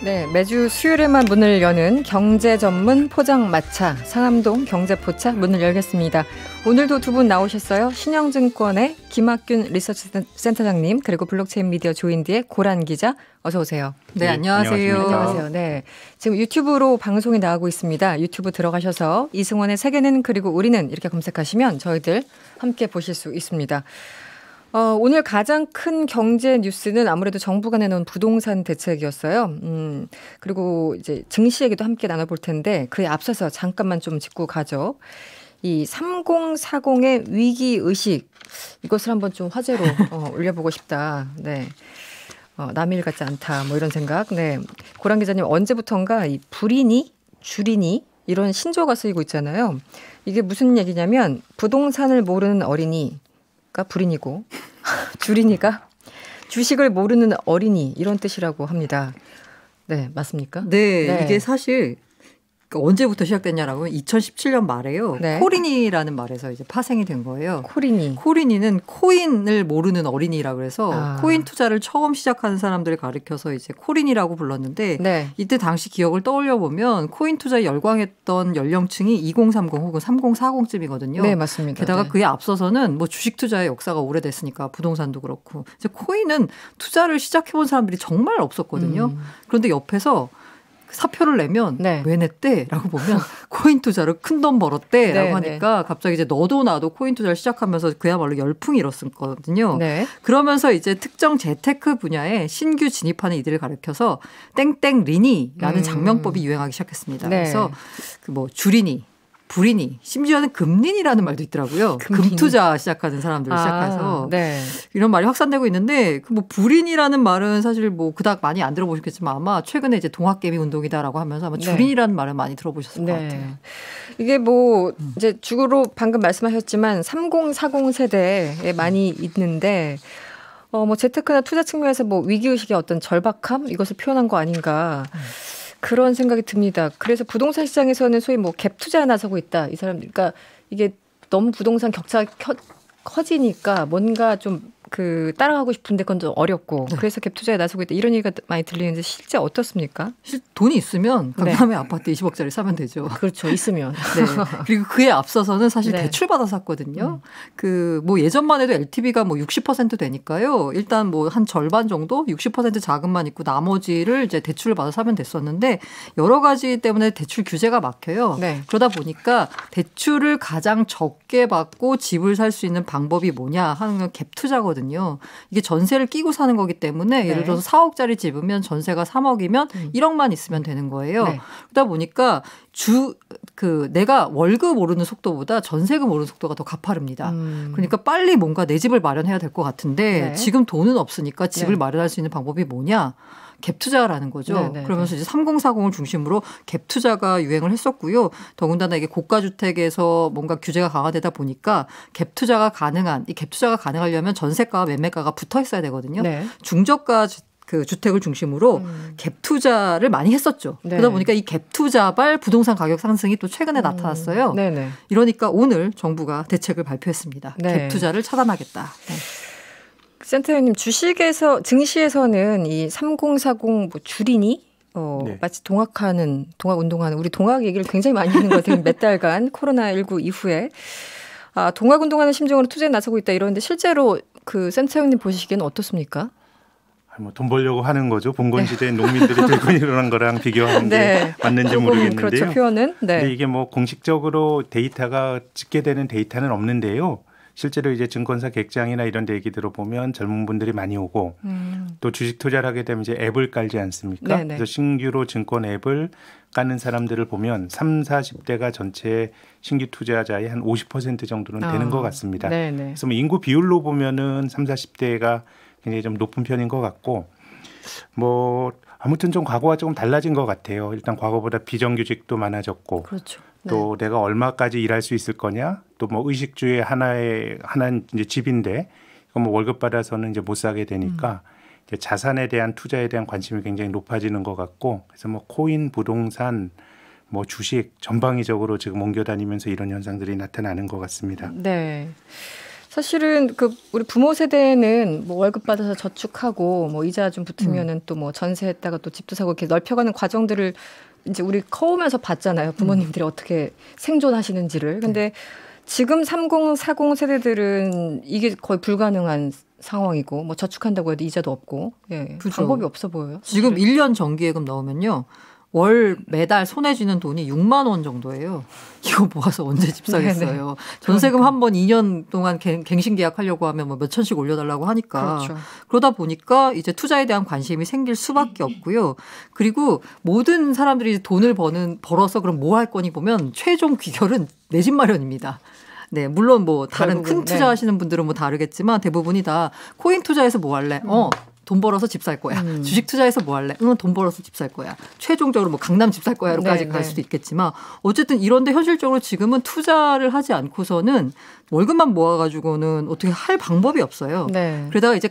네, 매주 수요일에만 문을 여는 경제 전문 포장마차 상암동 경제포차 문을 열겠습니다. 오늘도 두 분 나오셨어요. 신영증권의 김학균 리서치센터장님 그리고 블록체인 미디어 조인디의 고란 기자 어서 오세요. 네, 안녕하세요. 안녕하세요. 네, 지금 유튜브로 방송이 나가고 있습니다. 유튜브 들어가셔서 이승원의 세계는 그리고 우리는 이렇게 검색하시면 저희들 함께 보실 수 있습니다. 오늘 가장 큰 경제 뉴스는 아무래도 정부가 내놓은 부동산 대책이었어요. 그리고 이제 증시 얘기도 함께 나눠볼 텐데 그에 앞서서 잠깐만 좀 짚고 가죠. 이 3040의 위기의식 이것을 한번 좀 화제로 올려보고 싶다. 네. 남일 같지 않다. 뭐 이런 생각. 네. 고란 기자님 언제부턴가 이 불이니 줄이니 이런 신조어가 쓰이고 있잖아요. 이게 무슨 얘기냐면 부동산을 모르는 어린이 가 불인이고 줄이니까 주식을 모르는 어린이 이런 뜻이라고 합니다. 네, 맞습니까? 네. 이게 사실 언제부터 시작됐냐라고 하면 2017년 말에요. 네. 코린이라는 말에서 이제 파생이 된 거예요. 코린이는 코인을 모르는 어린이라고 해서 코인 투자를 처음 시작하는 사람들을 가리켜서 이제 코린이라고 불렀는데 네. 이때 당시 기억을 떠올려 보면 코인 투자에 열광했던 연령층이 2030 혹은 3040쯤이거든요. 네, 맞습니다. 게다가 네. 그에 앞서서는 뭐 주식 투자의 역사가 오래됐으니까 부동산도 그렇고 이제 코인은 투자를 시작해 본 사람들이 정말 없었거든요. 그런데 옆에서 사표를 내면 네. 왜 냈대? 라고 보면 코인 투자로 큰 돈 벌었대? 라고 네, 하니까 갑자기 이제 너도 나도 코인 투자를 시작하면서 그야말로 열풍이 일었었거든요. 네. 그러면서 이제 특정 재테크 분야에 신규 진입하는 이들을 가리켜서 땡땡 리니라는 장명법이 유행하기 시작했습니다. 네. 그래서 그 뭐 줄이니 불이니 심지어는 금린이라는 말도 있더라고요. 금투자 시작하는 사람들을 시작해서 네. 이런 말이 확산되고 있는데 그 뭐 불인이라는 말은 사실 뭐 그닥 많이 안 들어보셨겠지만 아마 최근에 이제 동학개미 운동이다라고 하면서 아마 줄인이라는 말은 많이 들어보셨을 것 같아요. 이게 뭐 이제 주로 방금 말씀하셨지만 3040 세대에 많이 있는데 뭐 재테크나 투자 측면에서 뭐 위기의식의 어떤 절박함 이것을 표현한 거 아닌가. 그런 생각이 듭니다. 그래서 부동산 시장에서는 소위 뭐 갭 투자에 나서고 있다. 이 사람들. 그러니까 이게 너무 부동산 격차가 커지니까 뭔가 좀 따라가고 싶은데 그건 좀 어렵고 그래서 갭 투자에 나서고 있다. 이런 얘기가 많이 들리는데 실제 어떻습니까? 돈이 있으면 강남에 아파트 20억짜리 사면 되죠. 그렇죠. 있으면. 네. 그리고 그에 앞서서는 사실 네. 대출 받아 샀거든요. 뭐 예전만 해도 LTV가 뭐 60% 되니까요. 일단 뭐 한 절반 정도 60% 자금만 있고 나머지를 이제 대출을 받아 사면 됐었는데 여러 가지 때문에 대출 규제가 막혀요. 네. 그러다 보니까 대출을 가장 적게 받고 집을 살 수 있는 방법이 뭐냐 하는 건 갭 투자거든요. 이게 전세를 끼고 사는 거기 때문에 예를 들어서 4억짜리 집으면 전세가 3억이면 1억만 있으면 되는 거예요. 네. 그러다 보니까 내가 월급 오르는 속도보다 전세금 오르는 속도가 더 가파릅니다. 그러니까 빨리 뭔가 내 집을 마련해야 될 것 같은데 네. 지금 돈은 없으니까 집을 네. 마련할 수 있는 방법이 뭐냐? 갭 투자라는 거죠. 네네. 그러면서 이제 3040을 중심으로 갭 투자가 유행을 했었고요. 더군다나 이게 고가주택에서 뭔가 규제가 강화되다 보니까 갭 투자가 가능한 이 갭 투자가 가능하려면 전세가와 매매가가 붙어 있어야 되거든요. 네. 중저가 주택을 중심으로 갭 투자를 많이 했었죠. 네. 그러다 보니까 이 갭 투자발 부동산 가격 상승이 또 최근에 나타났어요. 네네. 이러니까 오늘 정부가 대책을 발표했습니다. 네. 갭 투자를 차단하겠다. 네. 센터장님 증시에서는 이 3040 뭐 줄이니 네. 마치 동학 운동하는 우리 동학 얘기를 굉장히 많이 하는 것 같아요. 몇 달간 코로나19 이후에 동학 운동하는 심정으로 투자에 나서고 있다 이러는데 실제로 센터장님 보시기에는 어떻습니까? 뭐 돈 벌려고 하는 거죠. 봉건 시대에 농민들이 들고 일어난 거랑 비교하는 네. 게 맞는지 조금 모르겠는데요. 그렇죠, 표현은. 네. 근데 이게 뭐 공식적으로 데이터가 집계되는 데이터는 없는데요. 실제로 이제 증권사 객장이나 이런 데 얘기 들어보면 젊은 분들이 많이 오고 또 주식 투자를 하게 되면 이제 앱을 깔지 않습니까? 네네. 그래서 신규로 증권 앱을 까는 사람들을 보면 30, 40대가 전체 신규 투자자의 한 50% 정도는 되는 것 같습니다. 네네. 그래서 뭐 인구 비율로 보면은 30, 40대가 굉장히 좀 높은 편인 것 같고 뭐 아무튼 좀 과거와 조금 달라진 것 같아요. 일단 과거보다 비정규직도 많아졌고 그렇죠. 또 내가 얼마까지 일할 수 있을 거냐 또 뭐 의식주의 하나의 이제 집인데 이거 뭐 월급 받아서는 이제 못 사게 되니까 이제 자산에 대한 투자에 대한 관심이 굉장히 높아지는 것 같고 그래서 뭐 코인, 부동산, 뭐 주식 전방위적으로 지금 옮겨 다니면서 이런 현상들이 나타나는 것 같습니다. 네. 사실은 그 우리 부모 세대는 뭐 월급 받아서 저축하고 뭐 이자 좀 붙으면은 또 뭐 전세했다가 또 집도 사고 이렇게 넓혀가는 과정들을 이제 우리 커오면서 봤잖아요. 부모님들이 어떻게 생존하시는지를. 근데 지금 30, 40 세대들은 이게 거의 불가능한 상황이고 뭐 저축한다고 해도 이자도 없고 예, 그죠. 방법이 없어 보여요. 지금 1년 정기예금 넣으면요. 월 매달 손에 쥐는 돈이 6만 원 정도예요. 이거 모아서 언제 집 사겠어요. 전세금 한 번 2년 동안 갱신 계약하려고 하면 뭐 몇 천씩 올려달라고 하니까. 그렇죠. 그러다 보니까 이제 투자에 대한 관심이 생길 수밖에 없고요. 그리고 모든 사람들이 돈을 벌어서 그럼 뭐 할 거니 보면 최종 귀결은 내 집 마련입니다. 네, 물론 뭐 다른 큰 투자하시는 분들은 뭐 다르겠지만 대부분이 다 코인 투자해서 뭐 할래? 돈 벌어서 집 살 거야. 주식 투자해서 뭐 할래? 돈 벌어서 집 살 거야. 최종적으로 뭐 강남 집 살 거야로까지 갈 수도 있겠지만 어쨌든 이런데 현실적으로 지금은 투자를 하지 않고서는 월급만 모아가지고는 어떻게 할 방법이 없어요. 네. 그러다가 이제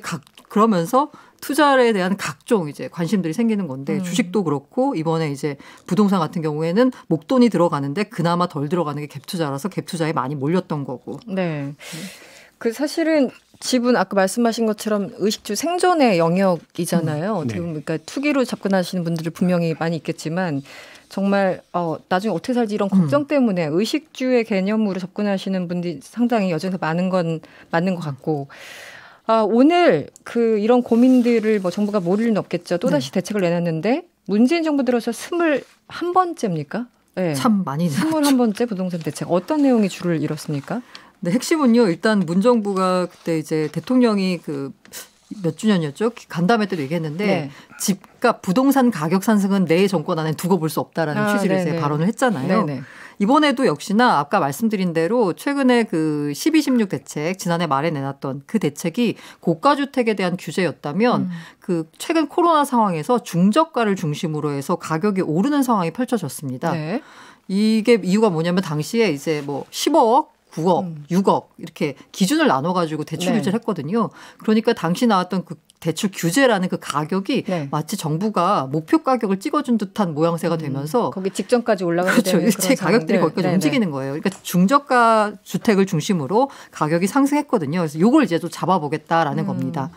그러면서 투자에 대한 각종 이제 관심들이 생기는 건데 주식도 그렇고 이번에 이제 부동산 같은 경우에는 목돈이 들어가는데 그나마 덜 들어가는 게 갭 투자라서 갭 투자에 많이 몰렸던 거고. 네. 그 사실은 집은 아까 말씀하신 것처럼 의식주 생존의 영역이잖아요. 어떻게 보면 그러니까 투기로 접근하시는 분들이 분명히 많이 있겠지만 정말 나중에 어떻게 살지 이런 걱정 때문에 의식주의 개념으로 접근하시는 분들이 상당히 여전히 많은 건 맞는 것 같고 오늘 그 이런 고민들을 뭐 정부가 모를 리는 없겠죠. 또다시 대책을 내놨는데 문재인 정부 들어서 21번째입니까? 네. 참 많이 21번째 부동산 대책. 어떤 내용이 줄을 이뤘습니까? 네, 핵심은요. 일단 문정부가 그때 이제 대통령이 그 몇 주년이었죠? 간담회 때도 얘기했는데 네. 집값 부동산 가격 상승은 내 정권 안에 두고 볼 수 없다라는 취지로 이제 발언을 했잖아요. 네네. 이번에도 역시나 아까 말씀드린 대로 최근에 그 12.16 대책 지난해 말에 내놨던 그 대책이 고가주택에 대한 규제였다면 그 최근 코로나 상황에서 중저가를 중심으로 해서 가격이 오르는 상황이 펼쳐졌습니다. 네. 이게 이유가 뭐냐면 당시에 이제 뭐 15억 9억, 6억 이렇게 기준을 나눠가지고 대출 규제를 했거든요. 그러니까 당시 나왔던 그 대출 규제라는 그 가격이 마치 정부가 목표 가격을 찍어준 듯한 모양새가 되면서 거기 직전까지 올라가게 그렇죠. 되는 일체 가격들이 거기까지 움직이는 거예요. 그러니까 중저가 주택을 중심으로 가격이 상승했거든요. 그래서 이걸 이제 또 잡아보겠다라는 겁니다.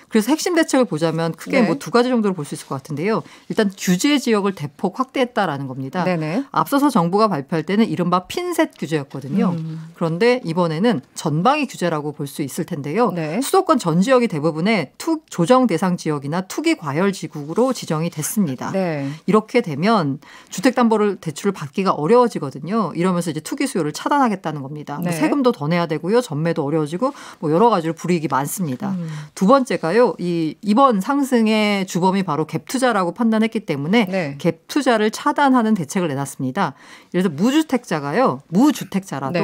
그래서 핵심 대책을 보자면 크게 뭐 두 가지 정도로 볼 수 있을 것 같은데요. 일단 규제 지역을 대폭 확대했다라는 겁니다. 네네. 앞서서 정부가 발표할 때는 이른바 핀셋 규제였거든요. 그런데 이번에는 전방위 규제라고 볼 수 있을 텐데요. 네. 수도권 전 지역이 대부분의 조정 대상 지역이나 투기 과열 지구로 지정이 됐습니다. 네. 이렇게 되면 주택담보를 대출을 받기가 어려워지거든요. 이러면서 이제 투기 수요를 차단하겠다는 겁니다. 네. 뭐 세금도 더 내야 되고요. 전매도 어려워지고 뭐 여러 가지로 불이익이 많습니다. 두 번째가요. 이번 상승의 주범이 바로 갭 투자라고 판단했기 때문에 갭 투자를 차단하는 대책을 내놨습니다. 예를 들어 무주택자라도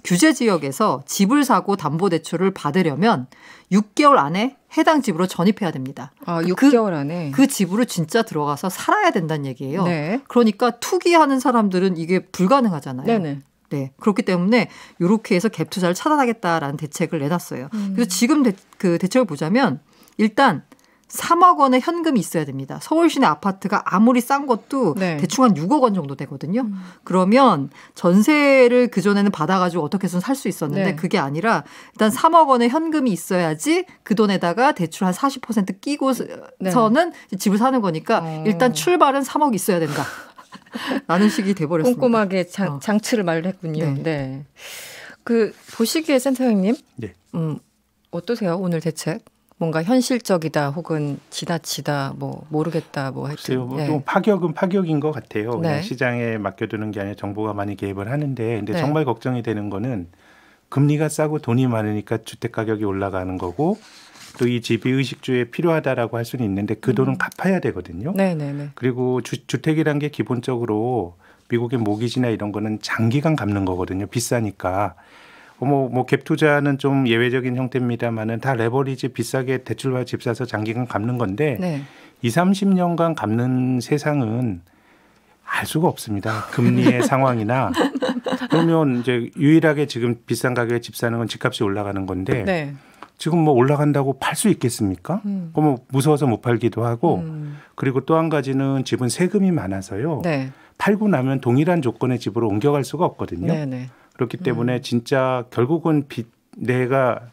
규제 지역에서 집을 사고 담보대출을 받으려면 6개월 안에 해당 집으로 전입해야 됩니다. 6개월 안에. 그 집으로 진짜 들어가서 살아야 된다는 얘기예요. 네. 그러니까 투기하는 사람들은 이게 불가능하잖아요. 네네. 네. 그렇기 때문에 이렇게 해서 갭 투자를 차단하겠다라는 대책을 내놨어요. 그래서 지금 그 대책을 보자면 일단 3억 원의 현금이 있어야 됩니다. 서울 시내 아파트가 아무리 싼 것도 대충 한 6억 원 정도 되거든요. 그러면 전세를 그전에는 받아가지고 어떻게 해서는 살 수 있었는데 그게 아니라 일단 3억 원의 현금이 있어야지 그 돈에다가 대출 한 40% 끼고서는 집을 사는 거니까 일단 출발은 3억 있어야 된다. 라는 식이 돼버렸습니다. 꼼꼼하게 장치를 마련했군요. 네. 그 보시기에 센터장님, 어떠세요 오늘 대책? 뭔가 현실적이다 혹은 지나치다 뭐 모르겠다 뭐 하여튼 좀 파격은 파격인 것 같아요. 그냥 시장에 맡겨두는 게 아니라 정부가 많이 개입을 하는데 근데 정말 걱정이 되는 거는 금리가 싸고 돈이 많으니까 주택 가격이 올라가는 거고 또 이 집이 의식주에 필요하다라고 할 수는 있는데 그 돈은 갚아야 되거든요. 그리고 주택이란 게 기본적으로 미국의 모기지나 이런 거는 장기간 갚는 거거든요. 비싸니까. 뭐 갭 투자는 좀 예외적인 형태입니다만은 다 레버리지 비싸게 대출과 집 사서 장기간 갚는 건데 20-30년간 갚는 세상은 알 수가 없습니다. 금리의 상황이나 그러면 이제 유일하게 지금 비싼 가격에 집 사는 건 집값이 올라가는 건데 지금 뭐 올라간다고 팔 수 있겠습니까? 그럼 무서워서 못 팔기도 하고 그리고 또 한 가지는 집은 세금이 많아서요. 팔고 나면 동일한 조건의 집으로 옮겨갈 수가 없거든요. 그렇기 때문에 진짜 결국은 내가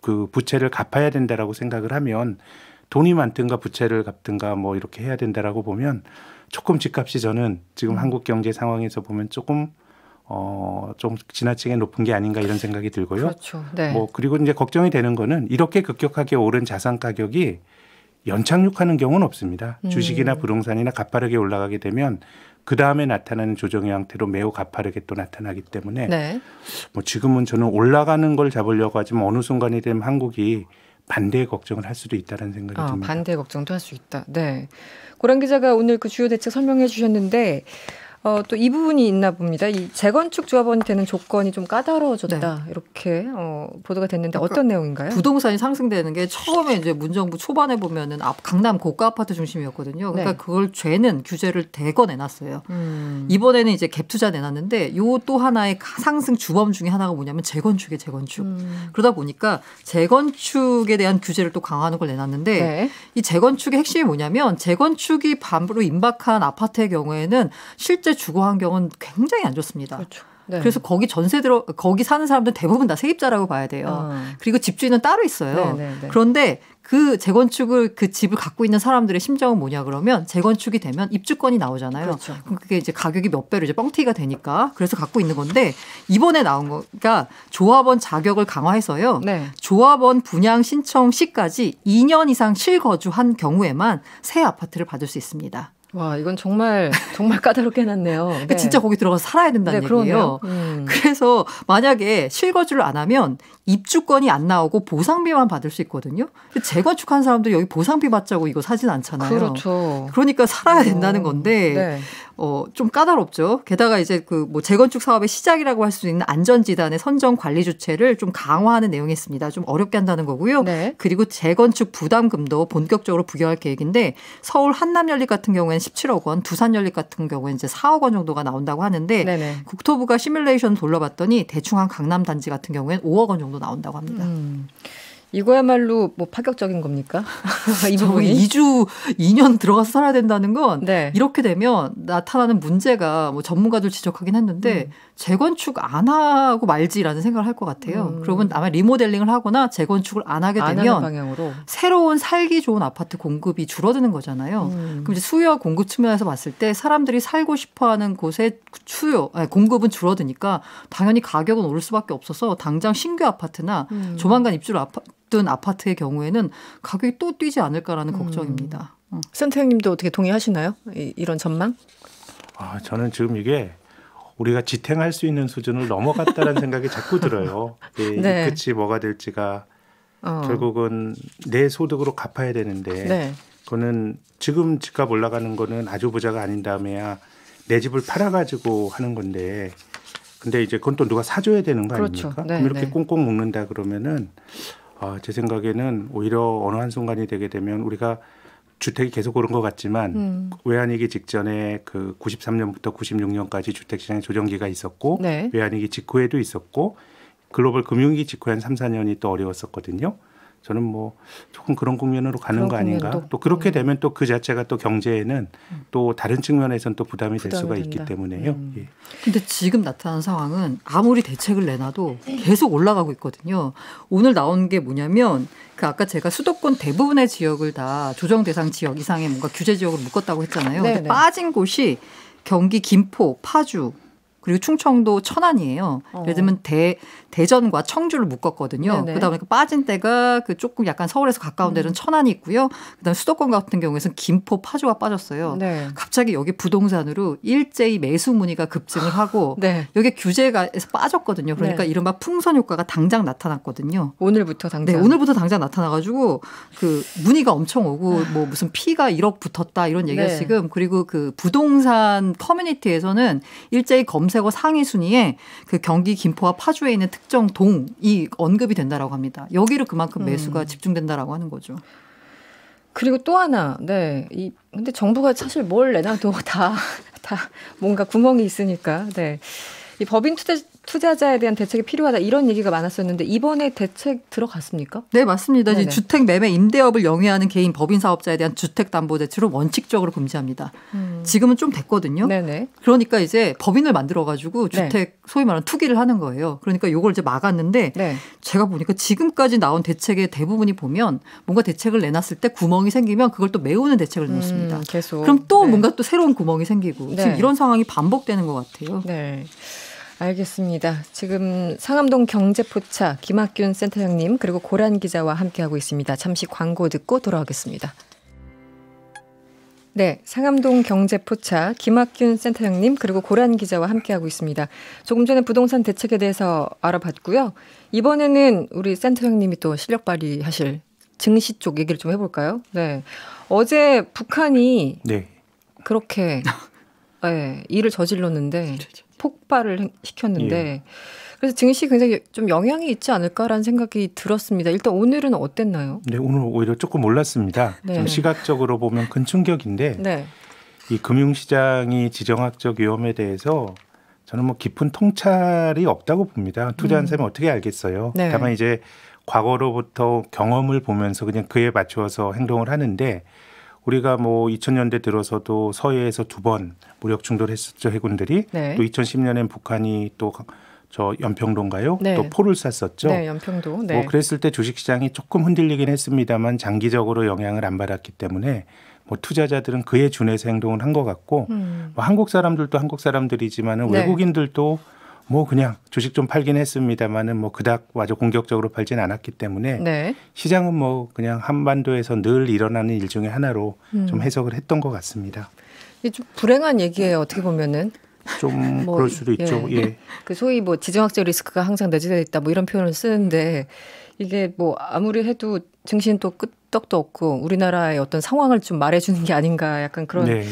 그 부채를 갚아야 된다라고 생각을 하면 돈이 많든가 부채를 갚든가 뭐 이렇게 해야 된다라고 보면 조금 집값이 저는 지금 한국 경제 상황에서 보면 조금 좀 지나치게 높은 게 아닌가 이런 생각이 들고요. 그렇죠. 네. 뭐 그리고 이제 걱정이 되는 거는 이렇게 급격하게 오른 자산 가격이 연착륙하는 경우는 없습니다. 주식이나 부동산이나 가파르게 올라가게 되면 그 다음에 나타나는 조정의 형태로 매우 가파르게 또 나타나기 때문에 네. 뭐 지금은 저는 올라가는 걸 잡으려고 하지만 어느 순간이 되면 한국이 반대의 걱정을 할 수도 있다는 생각이 듭니다. 반대의 걱정도 할 수 있다. 네. 고란 기자가 오늘 그 주요 대책 설명해 주셨는데 또 이 부분이 있나 봅니다. 이 재건축 조합원이 되는 조건이 좀 까다로워졌다. 이렇게 보도가 됐는데 어떤 내용인가요? 부동산이 상승되는 게 처음에 이제 문정부 초반에 보면은 강남 고가 아파트 중심이었거든요. 그러니까 네. 그걸 죄는 규제를 대거 내놨어요. 이번에는 이제 갭 투자 내놨는데 요 또 하나의 상승 주범 중에 하나가 뭐냐면 재건축이에요. 재건축. 그러다 보니까 재건축에 대한 규제를 또 강화하는 걸 내놨는데 네. 이 재건축의 핵심이 뭐냐면 재건축이 반으로 임박한 아파트의 경우에는 실제 주거 환경은 굉장히 안 좋습니다. 그렇죠. 네. 그래서 거기 거기 사는 사람들 대부분 다 세입자라고 봐야 돼요. 그리고 집주인은 따로 있어요. 네. 그런데 그 재건축을 그 집을 갖고 있는 사람들의 심정은 뭐냐 그러면 재건축이 되면 입주권이 나오잖아요. 그렇죠. 그럼 그게 이제 가격이 몇 배로 이제 뻥튀기가 되니까 그래서 갖고 있는 건데 이번에 나온 거가 조합원 자격을 강화해서요. 네. 조합원 분양 신청 시까지 2년 이상 실거주한 경우에만 새 아파트를 받을 수 있습니다. 와, 이건 정말 까다롭게 해놨네요. 네. 진짜 거기 들어가서 살아야 된다는 얘기예요. 그래서 만약에 실거주를 안 하면 입주권이 안 나오고 보상비만 받을 수 있거든요. 재건축한 사람들 여기 보상비 받자고 이거 사진 않잖아요. 그렇죠. 그러니까 살아야 된다는 건데 네. 좀 까다롭죠. 게다가 이제 그 뭐 재건축 사업의 시작이라고 할 수 있는 안전지단의 선정 관리 주체를 좀 강화하는 내용이 있습니다. 좀 어렵게 한다는 거고요. 네. 그리고 재건축 부담금도 본격적으로 부여할 계획인데 서울 한남연립 같은 경우에는 17억 원, 두산연립 같은 경우에는 이제 4억 원 정도가 나온다고 하는데 네네. 국토부가 시뮬레이션 돌려봤더니 대충 한 강남 단지 같은 경우에는 5억 원 정도 나온다고 합니다. 이거야말로 뭐 파격적인 겁니까? 이 부분이 2년 들어가서 살아야 된다는 건 네. 이렇게 되면 나타나는 문제가 뭐 전문가들 지적하긴 했는데 재건축 안 하고 말지라는 생각을 할 것 같아요. 그러면 아마 리모델링을 하거나 재건축을 안 하게 안 되면 하는 방향으로. 새로운 살기 좋은 아파트 공급이 줄어드는 거잖아요. 그럼 이제 수요와 공급 측면에서 봤을 때 사람들이 살고 싶어하는 곳의 공급은 줄어드니까 당연히 가격은 오를 수밖에 없어서 당장 신규 아파트나 조만간 입주를 앞둔 아파트의 경우에는 가격이 또 뛰지 않을까라는 걱정입니다. 센터장님도 어떻게 동의하시나요? 이런 전망? 저는 지금 이게 우리가 지탱할 수 있는 수준을 넘어갔다는 생각이 자꾸 들어요. 네. 이 끝이 뭐가 될지가 결국은 내 소득으로 갚아야 되는데 네. 그거는 지금 집값 올라가는 거는 아주 부자가 아닌 다음에야 내 집을 팔아가지고 하는 건데 근데 이제 그건 또 누가 사줘야 되는 거 그렇죠. 아닙니까? 네, 그럼 이렇게 네. 꽁꽁 묶는다 그러면은 제 생각에는 오히려 어느 한순간이 되게 되면 우리가 주택이 계속 오른 것 같지만 외환위기 직전에 그 93년부터 96년까지 주택시장에 조정기가 있었고 네. 외환위기 직후에도 있었고 글로벌 금융위기 직후에 한 3, 4년이 또 어려웠었거든요. 저는 뭐 조금 그런 국면으로 가는 거 아닌가. 국면도. 또 그렇게 되면 또 그 자체가 또 경제에는 또 다른 측면에서는 또 부담이 될 수가 된다. 있기 때문에요. 예. 근데 지금 나타난 상황은 아무리 대책을 내놔도 계속 올라가고 있거든요. 오늘 나온 게 뭐냐면 아까 제가 수도권 대부분의 지역을 다 조정 대상 지역 이상의 뭔가 규제 지역으로 묶었다고 했잖아요. 근데 빠진 곳이 경기 김포, 파주 그리고 충청도 천안이에요. 예를 들면 대전과 청주를 묶었거든요. 그다음에 빠진 데가 그 조금 약간 서울에서 가까운 데는 천안이 있고요. 그다음에 수도권 같은 경우에는 김포, 파주가 빠졌어요. 네. 갑자기 여기 부동산으로 일제히 매수 문의가 급증을 하고 네. 여기 규제가에서 빠졌거든요. 그러니까 네. 이른바 풍선 효과가 당장 나타났거든요. 오늘부터 당장. 네, 오늘부터 당장 나타나가지고 그 문의가 엄청 오고 뭐 무슨 피가 1억 붙었다 이런 얘기가 네. 지금 그리고 그 부동산 커뮤니티에서는 일제히 검색어 상위 순위에 그 경기 김포와 파주에 있는 특정 동이 언급이 된다라고 합니다. 여기로 그만큼 매수가 집중된다라고 하는 거죠. 그리고 또 하나, 네. 근데 정부가 사실 뭘 내놔도 다 뭔가 구멍이 있으니까, 네. 이 법인 투자자에 대한 대책이 필요하다 이런 얘기가 많았었는데 이번에 대책 들어갔습니까? 네, 맞습니다. 네네. 주택 매매 임대업을 영위하는 개인 법인 사업자에 대한 주택담보대출을 원칙적으로 금지합니다. 지금은 좀 됐거든요. 네네. 그러니까 이제 법인을 만들어가지고 네. 주택 소위 말하는 투기를 하는 거예요. 그러니까 이걸 이제 막았는데 네. 제가 보니까 지금까지 나온 대책의 대부분이 보면 뭔가 대책을 내놨을 때 구멍이 생기면 그걸 또 메우는 대책을 놓습니다. 계속. 그럼 또 네. 뭔가 또 새로운 구멍이 생기고 네. 지금 이런 상황이 반복되는 것 같아요. 네. 알겠습니다. 지금 상암동 경제포차 김학균 센터장님 그리고 고란 기자와 함께하고 있습니다. 잠시 광고 듣고 돌아오겠습니다. 네, 상암동 경제포차 김학균 센터장님 그리고 고란 기자와 함께하고 있습니다. 조금 전에 부동산 대책에 대해서 알아봤고요. 이번에는 우리 센터장님이 또 실력 발휘하실 증시 쪽 얘기를 좀 해볼까요? 네, 어제 북한이 네. 그렇게 네, 일을 저질렀는데 폭발을 시켰는데 예. 그래서 증시 굉장히 좀 영향이 있지 않을까라는 생각이 들었습니다. 일단 오늘은 어땠나요? 네, 오늘 오히려 조금 올랐습니다. 네. 좀 시각적으로 보면 큰 충격인데 네. 이 금융시장이 지정학적 위험에 대해서 저는 뭐 깊은 통찰이 없다고 봅니다. 투자한 사람이 어떻게 알겠어요. 네. 다만 이제 과거로부터 경험을 보면서 그냥 그에 맞추어서 행동을 하는데 우리가 뭐 2000년대 들어서도 서해에서 2번 무력 충돌했었죠, 해군들이. 네. 또 2010년엔 북한이 또 저 연평도인가요? 네. 또 포를 쐈었죠. 네, 연평도. 네. 뭐 그랬을 때 주식시장이 조금 흔들리긴 했습니다만 장기적으로 영향을 안 받았기 때문에 뭐 투자자들은 그에 준해서 행동을 한 것 같고 뭐 한국 사람들도 한국 사람들이지만은 네. 외국인들도 뭐 그냥 주식 좀 팔긴 했습니다만은 뭐 그닥 아주 공격적으로 팔진 않았기 때문에 네. 시장은 뭐 그냥 한반도에서 늘 일어나는 일 중에 하나로 좀 해석을 했던 것 같습니다. 이게 좀 불행한 얘기예요. 어떻게 보면은. 좀 뭐, 그럴 수도 있죠. 예. 그 소위 뭐 지정학적 리스크가 항상 내재되어 있다 뭐 이런 표현을 쓰는데 이게 뭐 아무리 해도 증시는 또 끄떡도 없고 우리나라의 어떤 상황을 좀 말해주는 게 아닌가 약간 그런 네.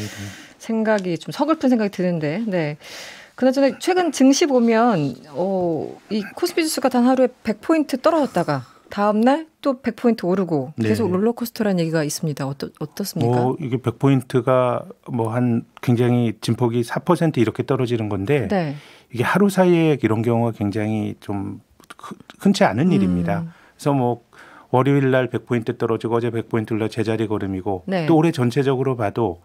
생각이 좀 서글픈 생각이 드는데 네. 그나저나 최근 증시 보면 이 코스피 지수가 단 하루에 100포인트 떨어졌다가 다음 날 또 100포인트 오르고 계속 네. 롤러코스터라는 얘기가 있습니다. 어떻습니까? 뭐 이게 100포인트가 뭐 한 굉장히 진폭이 4% 이렇게 떨어지는 건데 네. 이게 하루 사이에 이런 경우가 굉장히 좀 흔치 않은 일입니다. 그래서 뭐 월요일 날 100포인트 떨어지고 어제 100포인트 올라 제자리 걸음이고 네. 또 올해 전체적으로 봐도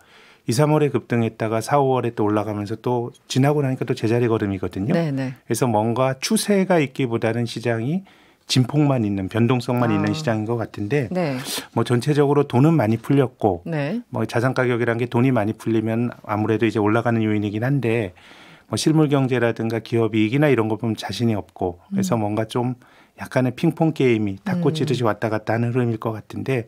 2, 3월에 급등했다가 4, 5월에 또 올라가면서 또 지나고 나니까 또 제자리 걸음이거든요. 네, 네. 그래서 뭔가 추세가 있기보다는 시장이 진폭만 있는 변동성만 있는 시장인 것 같은데 네. 뭐 전체적으로 돈은 많이 풀렸고 네. 뭐 자산 가격이란 게 돈이 많이 풀리면 아무래도 이제 올라가는 요인이긴 한데 뭐 실물 경제라든가 기업 이익이나 이런 거 보면 자신이 없고 그래서 뭔가 좀 약간의 핑퐁 게임이 닭꼬치듯이 왔다 갔다 하는 흐름일 것 같은데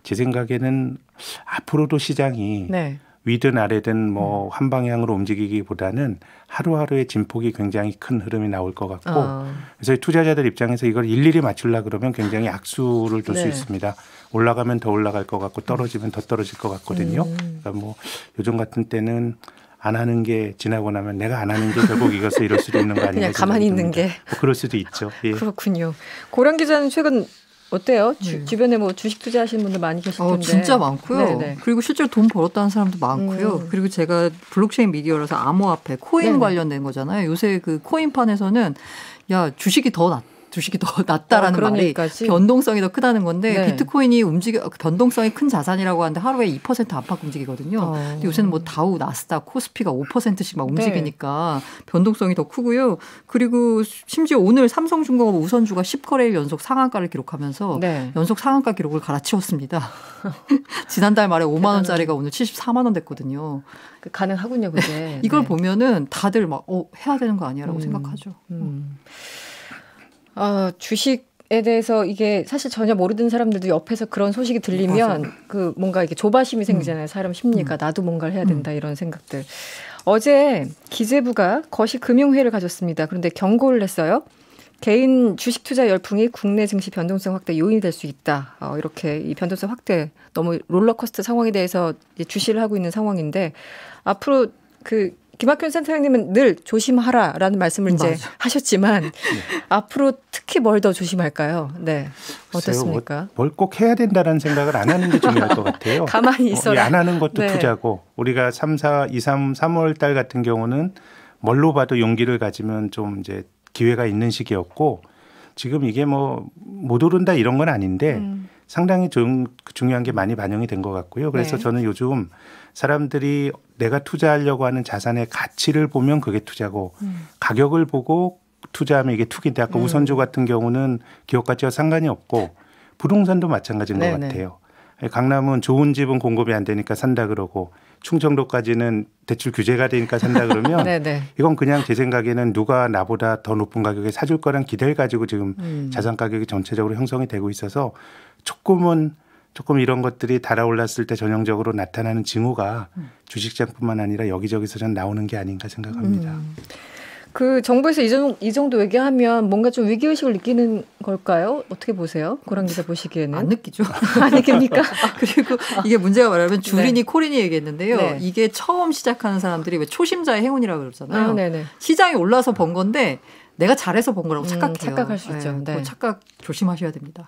제 생각에는 앞으로도 시장이 네. 위든 아래든 뭐 한 방향으로 움직이기보다는 하루하루의 진폭이 굉장히 큰 흐름이 나올 것 같고 그래서 투자자들 입장에서 이걸 일일이 맞추려 그러면 굉장히 악수를 둘 수 네. 있습니다. 올라가면 더 올라갈 것 같고 떨어지면 더 떨어질 것 같거든요. 그러니까 뭐 요즘 같은 때는 안 하는 게 지나고 나면 내가 안 하는 게 결국 이것을 이럴 수도 있는 거 아닌가 그냥 가만히 있는 게. 뭐 그럴 수도 있죠. 예. 그렇군요. 고란 기자는 최근 어때요? 주변에 뭐 주식 투자하시는 분들 많이 계실 텐데. 진짜 많고요. 네네. 그리고 실제로 돈 벌었다는 사람도 많고요. 그리고 제가 블록체인 미디어라서 암호화폐, 코인 네네. 관련된 거잖아요. 요새 그 코인판에서는 야 주식이 더 낫다라는 그런 말이 얘기까지? 변동성이 더 크다는 건데 네. 비트코인이 변동성이 큰 자산이라고 하는데 하루에 2% 안팎 움직이거든요. 근데 요새는 뭐 다우, 나스닥, 코스피가 5%씩 막 움직이니까 변동성이 더 크고요. 그리고 심지어 오늘 삼성중공업 우선주가 10거래일 연속 상한가를 기록하면서 네. 연속 상한가 기록을 갈아치웠습니다. 지난달 말에 5만 원짜리가 오늘 74만 원 됐거든요. 가능하군요, 그게. 이걸 네. 보면은 다들 막 해야 되는 거 아니야라고 생각하죠. 주식에 대해서 이게 사실 전혀 모르는 사람들도 옆에서 그런 소식이 들리면 그 뭔가 이게 조바심이 생기잖아요. 사람 심리가 나도 뭔가를 해야 된다 이런 생각들. 어제 기재부가 거시 금융회의를 가졌습니다. 그런데 경고를 했어요. 개인 주식 투자 열풍이 국내 증시 변동성 확대 요인이 될 수 있다. 이렇게 이 변동성 확대 너무 롤러코스터 상황에 대해서 주시를 하고 있는 상황인데 앞으로 그 김학균 센터장님은 늘 조심하라라는 말씀을 이제 하셨지만 앞으로 특히 뭘 더 조심할까요? 네, 어떻습니까? 뭘 꼭 해야 된다는 생각을 안 하는 게 중요할 것 같아요. 가만히 있어라. 안 하는 것도 네. 투자고 우리가 3월 달 같은 경우는 뭘로 봐도 용기를 가지면 좀 이제 기회가 있는 시기였고 지금 이게 뭐 못 오른다 이런 건 아닌데 상당히 중요한 게 많이 반영이 된 것 같고요. 그래서 네. 저는 요즘 사람들이 내가 투자하려고 하는 자산의 가치를 보면 그게 투자고 가격을 보고 투자하면 이게 투기인데 아까 우선주 같은 경우는 기업 가치와 상관이 없고 부동산도 마찬가지인 것 같아요. 강남은 좋은 집은 공급이 안 되니까 산다 그러고 충청도까지는 대출 규제가 되니까 산다 그러면 이건 그냥 제 생각에는 누가 나보다 더 높은 가격에 사줄 거란 기대를 가지고 지금 자산 가격이 전체적으로 형성이 되고 있어서 조금 이런 것들이 달아올랐을 때 전형적으로 나타나는 징후가 주식시장뿐만 아니라 여기저기서 전 나오는 게 아닌가 생각합니다. 그 정부에서 이 정도 얘기하면 뭔가 좀 위기의식을 느끼는 걸까요? 어떻게 보세요? 고란 기자 보시기에는. 안 느끼죠. 안 느낍니까? 그리고 이게 문제가 뭐냐면 주린이 코린이 얘기했는데요. 네. 이게 처음 시작하는 사람들이 왜 초심자의 행운이라고 그러잖아요. 네네. 시장이 올라서 번 건데 내가 잘해서 번 거라고 착각해요. 착각할 수 있죠. 네. 그 착각 조심하셔야 됩니다.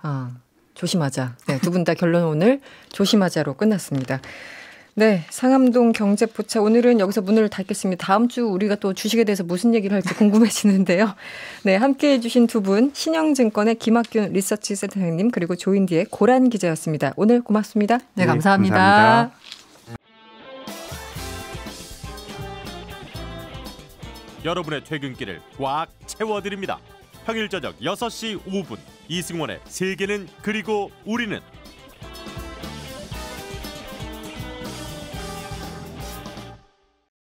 조심하자. 네, 두 분 다 결론 오늘 조심하자로 끝났습니다. 네, 상암동 경제포차 오늘은 여기서 문을 닫겠습니다. 다음 주 우리가 또 주식에 대해서 무슨 얘기를 할지 궁금해지는데요. 네, 함께해 주신 두 분 신영증권의 김학균 리서치 센터장님 그리고 조인디의 고란 기자였습니다. 오늘 고맙습니다. 네, 감사합니다. 감사합니다. 여러분의 퇴근길을 꽉 채워드립니다. 평일 저녁 6시 5분 이승원의 세계는 그리고 우리는